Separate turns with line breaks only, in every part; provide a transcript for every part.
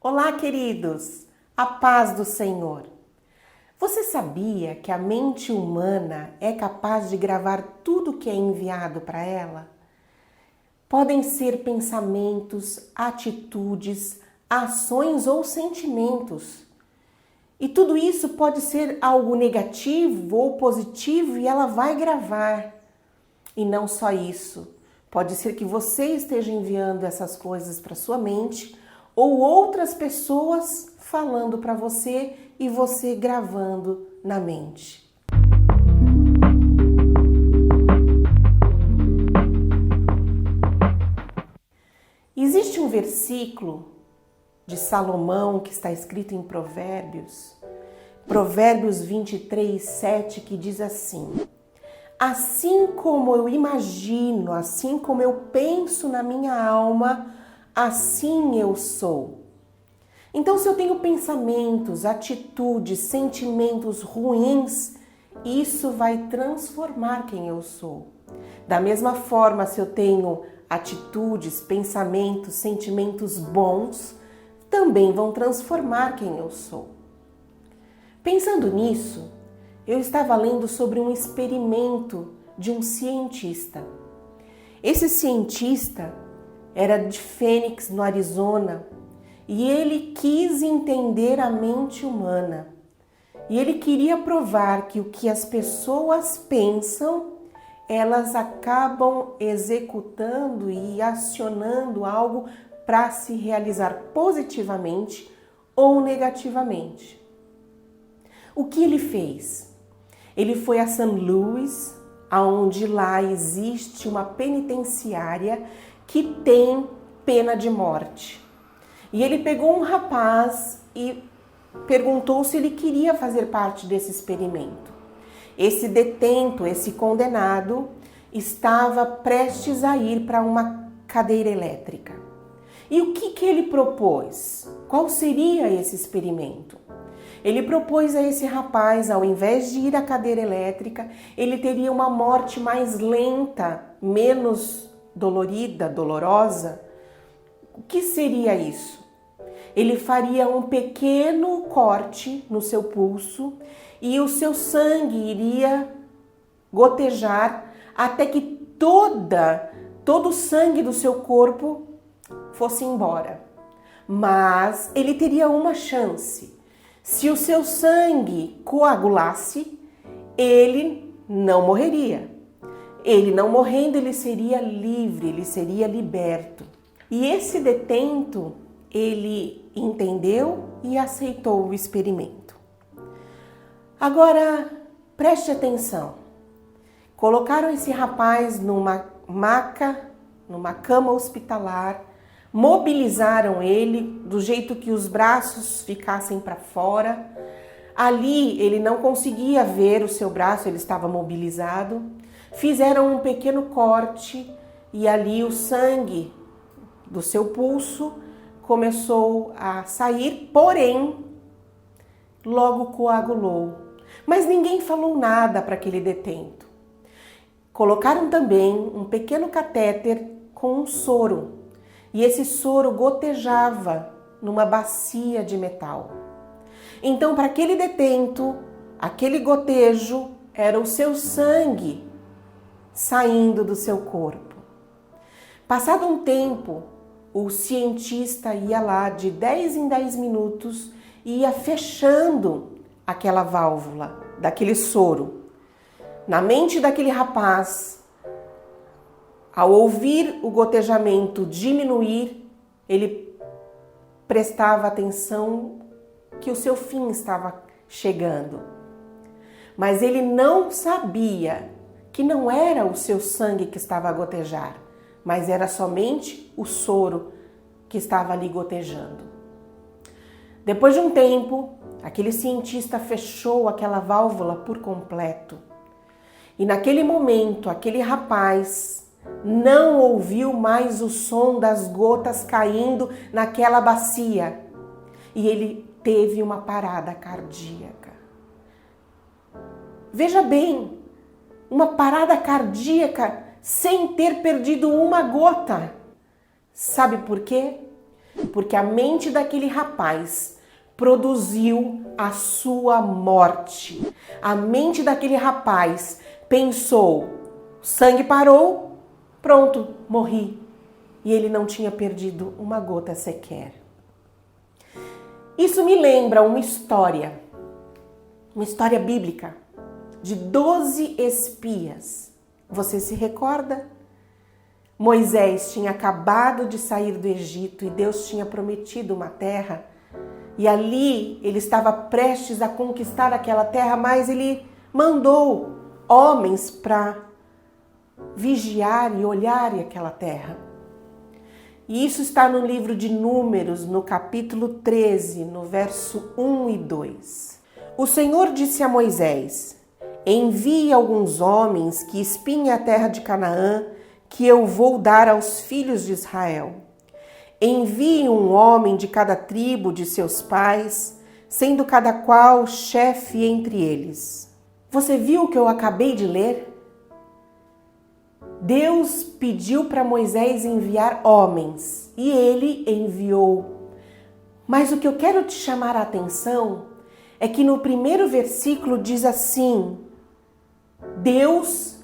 Olá, queridos! A paz do Senhor! Você sabia que a mente humana é capaz de gravar tudo que é enviado para ela? Podem ser pensamentos, atitudes, ações ou sentimentos. E tudo isso pode ser algo negativo ou positivo e ela vai gravar. E não só isso. Pode ser que você esteja enviando essas coisas para sua mente ou outras pessoas falando para você e você gravando na mente. Existe um versículo de Salomão que está escrito em Provérbios 23:7, que diz assim: assim como eu imagino, assim como eu penso na minha alma, assim eu sou. Então, se eu tenho pensamentos, atitudes, sentimentos ruins, isso vai transformar quem eu sou. Da mesma forma, se eu tenho atitudes, pensamentos, sentimentos bons, também vão transformar quem eu sou. Pensando nisso, eu estava lendo sobre um experimento de um cientista. Esse cientista era de Phoenix, no Arizona, e ele quis entender a mente humana. E ele queria provar que o que as pessoas pensam, elas acabam executando e acionando algo para se realizar positivamente ou negativamente. O que ele fez? Ele foi a St. Louis, onde lá existe uma penitenciária que tem pena de morte. E ele pegou um rapaz e perguntou se ele queria fazer parte desse experimento. Esse detento, esse condenado, estava prestes a ir para uma cadeira elétrica. E o que ele propôs? Qual seria esse experimento? Ele propôs a esse rapaz, ao invés de ir à cadeira elétrica, ele teria uma morte mais lenta, menos dolorida, dolorosa. O que seria isso? Ele faria um pequeno corte no seu pulso e o seu sangue iria gotejar até que todo o sangue do seu corpo fosse embora. Mas ele teria uma chance. Se o seu sangue coagulasse, ele não morreria. Ele não morrendo, ele seria livre, ele seria liberto. E esse detento, ele entendeu e aceitou o experimento. Agora, preste atenção. Colocaram esse rapaz numa maca, numa cama hospitalar, mobilizaram ele do jeito que os braços ficassem para fora. Ali ele não conseguia ver o seu braço, ele estava mobilizado. Fizeram um pequeno corte e ali o sangue do seu pulso começou a sair, porém logo coagulou. Mas ninguém falou nada para aquele detento. Colocaram também um pequeno catéter com um soro. E esse soro gotejava numa bacia de metal. Então, para aquele detento, aquele gotejo era o seu sangue saindo do seu corpo. Passado um tempo, o cientista ia lá de 10 em 10 minutos e ia fechando aquela válvula, daquele soro. Na mente daquele rapaz, ao ouvir o gotejamento diminuir, ele prestava atenção que o seu fim estava chegando. Mas ele não sabia que não era o seu sangue que estava a gotejar, mas era somente o soro que estava ali gotejando. Depois de um tempo, aquele cientista fechou aquela válvula por completo. E naquele momento, aquele rapaz não ouviu mais o som das gotas caindo naquela bacia e ele teve uma parada cardíaca. Veja bem, uma parada cardíaca sem ter perdido uma gota. Sabe por quê? Porque a mente daquele rapaz produziu a sua morte. A mente daquele rapaz pensou: sangue parou, pronto, morri. E ele não tinha perdido uma gota sequer. Isso me lembra uma história bíblica de 12 espias. Você se recorda? Moisés tinha acabado de sair do Egito e Deus tinha prometido uma terra. E ali ele estava prestes a conquistar aquela terra, mas ele mandou homens para vigiar e olhar aquela terra. E isso está no livro de Números, no capítulo 13, no verso 1 e 2. O Senhor disse a Moisés: envie alguns homens que espiem a terra de Canaã, que eu vou dar aos filhos de Israel. Envie um homem de cada tribo de seus pais, sendo cada qual chefe entre eles. Você viu o que eu acabei de ler? Deus pediu para Moisés enviar homens e ele enviou. Mas o que eu quero te chamar a atenção é que no primeiro versículo diz assim: Deus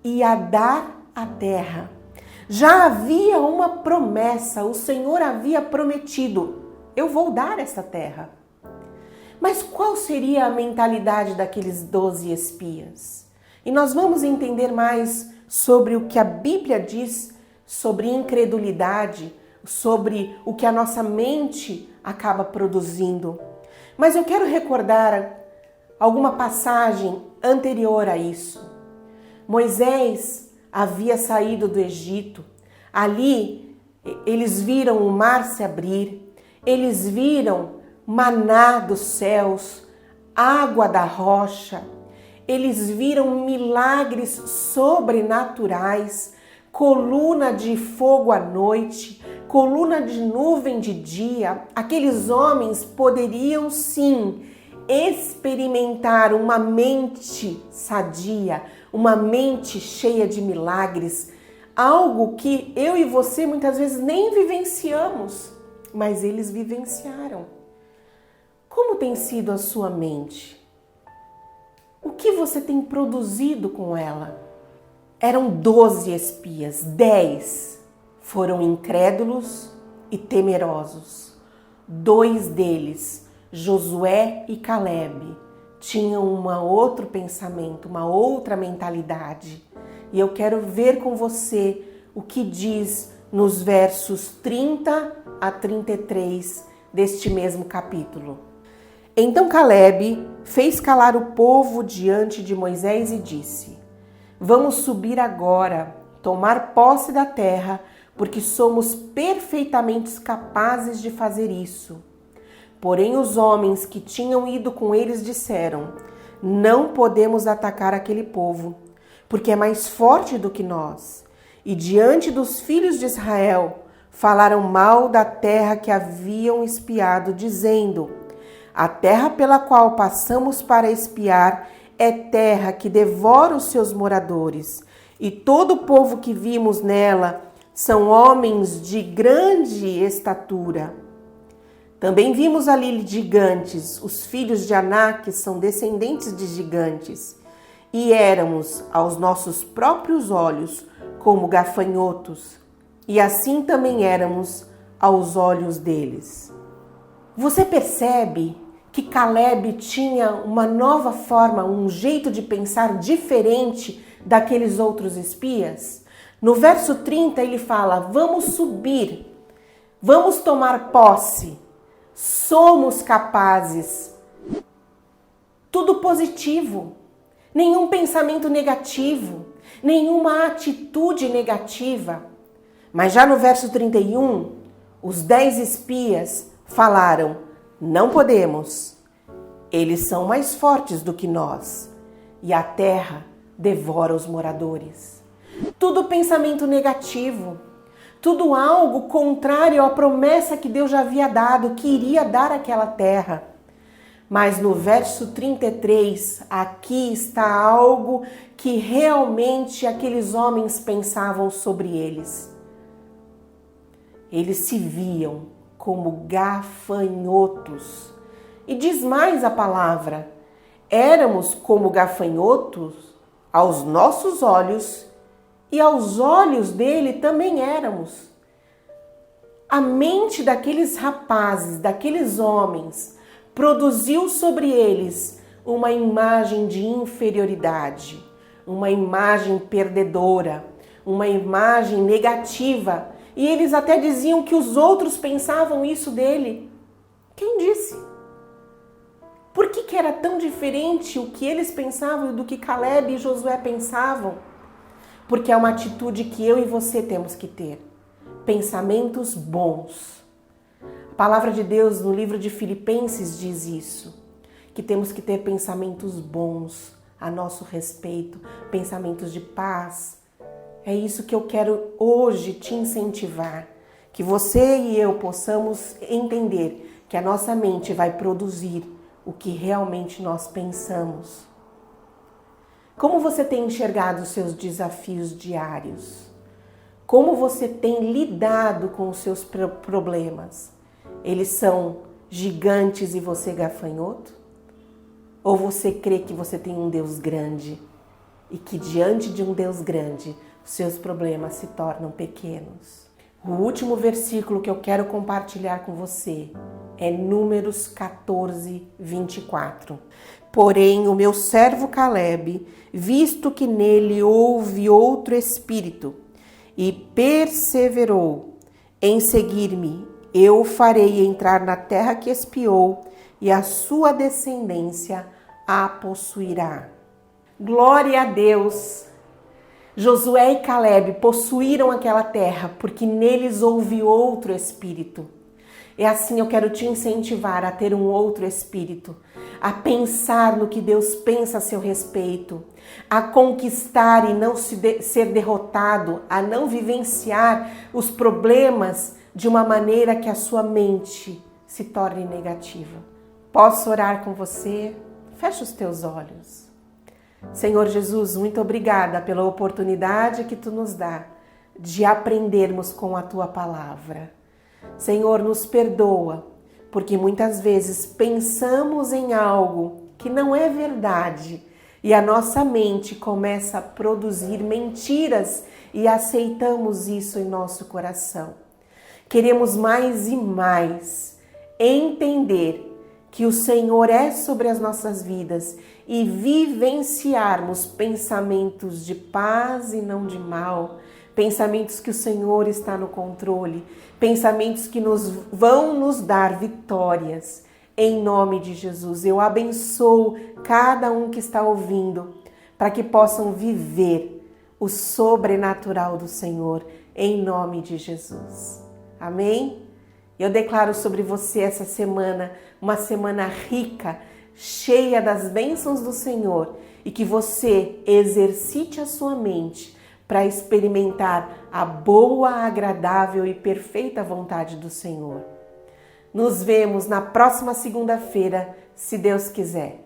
ia dar a terra. Já havia uma promessa, o Senhor havia prometido: eu vou dar essa terra. Mas qual seria a mentalidade daqueles 12 espias? E nós vamos entender mais sobre o que a Bíblia diz sobre incredulidade, sobre o que a nossa mente acaba produzindo. Mas eu quero recordar alguma passagem anterior a isso. Moisés havia saído do Egito. Ali eles viram o mar se abrir, eles viram maná dos céus, água da rocha, eles viram milagres sobrenaturais, coluna de fogo à noite, coluna de nuvem de dia. Aqueles homens poderiam sim experimentar uma mente sadia, uma mente cheia de milagres, algo que eu e você muitas vezes nem vivenciamos, mas eles vivenciaram. Como tem sido a sua mente? O que você tem produzido com ela? Eram 12 espias, 10 foram incrédulos e temerosos. 2 deles, Josué e Calebe, tinham um outro pensamento, uma outra mentalidade. E eu quero ver com você o que diz nos versos 30 a 33 deste mesmo capítulo. Então Calebe fez calar o povo diante de Moisés e disse: vamos subir agora, tomar posse da terra, porque somos perfeitamente capazes de fazer isso. Porém os homens que tinham ido com eles disseram: não podemos atacar aquele povo, porque é mais forte do que nós. E diante dos filhos de Israel falaram mal da terra que haviam espiado, dizendo: a terra pela qual passamos para espiar é terra que devora os seus moradores, e todo o povo que vimos nela são homens de grande estatura. Também vimos ali gigantes, os filhos de Aná, que são descendentes de gigantes, e éramos, aos nossos próprios olhos, como gafanhotos, e assim também éramos aos olhos deles. Você percebe que Calebe tinha uma nova forma, um jeito de pensar diferente daqueles outros espias? No verso 30 ele fala: vamos subir, vamos tomar posse, somos capazes. Tudo positivo, nenhum pensamento negativo, nenhuma atitude negativa. Mas já no verso 31, os 10 espias falaram: não podemos, eles são mais fortes do que nós, e a terra devora os moradores. Tudo pensamento negativo, tudo algo contrário à promessa que Deus já havia dado, que iria dar aquela terra. Mas no verso 33, aqui está algo que realmente aqueles homens pensavam sobre eles. Eles se viam como gafanhotos. E diz mais a palavra: éramos como gafanhotos aos nossos olhos e aos olhos dele também éramos. A mente daqueles rapazes, daqueles homens, produziu sobre eles uma imagem de inferioridade, uma imagem perdedora, uma imagem negativa. E eles até diziam que os outros pensavam isso dele. Quem disse? Por que era tão diferente o que eles pensavam do que Caleb e Josué pensavam? Porque é uma atitude que eu e você temos que ter. Pensamentos bons. A palavra de Deus no livro de Filipenses diz isso, que temos que ter pensamentos bons a nosso respeito, pensamentos de paz. É isso que eu quero hoje te incentivar, que você e eu possamos entender que a nossa mente vai produzir o que realmente nós pensamos. Como você tem enxergado os seus desafios diários? Como você tem lidado com os seus problemas? Eles são gigantes e você gafanhoto? Ou você crê que você tem um Deus grande e que diante de um Deus grande, seus problemas se tornam pequenos? O último versículo que eu quero compartilhar com você é Números 14, 24. Porém, o meu servo Caleb, visto que nele houve outro espírito, e perseverou em seguir-me, eu o farei entrar na terra que espiou, e a sua descendência a possuirá. Glória a Deus! Josué e Caleb possuíram aquela terra porque neles houve outro espírito. E assim eu quero te incentivar a ter um outro espírito, a pensar no que Deus pensa a seu respeito, a conquistar e não ser derrotado, a não vivenciar os problemas de uma maneira que a sua mente se torne negativa. Posso orar com você? Feche os teus olhos. Senhor Jesus, muito obrigada pela oportunidade que Tu nos dá de aprendermos com a Tua palavra. Senhor, nos perdoa, porque muitas vezes pensamos em algo que não é verdade e a nossa mente começa a produzir mentiras e aceitamos isso em nosso coração. Queremos mais e mais entender que o Senhor é sobre as nossas vidas e vivenciarmos pensamentos de paz e não de mal, pensamentos que o Senhor está no controle, pensamentos que vão nos dar vitórias. Em nome de Jesus, eu abençoo cada um que está ouvindo, para que possam viver o sobrenatural do Senhor, em nome de Jesus. Amém? Eu declaro sobre você essa semana, uma semana rica, cheia das bênçãos do Senhor, e que você exercite a sua mente para experimentar a boa, agradável e perfeita vontade do Senhor. Nos vemos na próxima segunda-feira, se Deus quiser.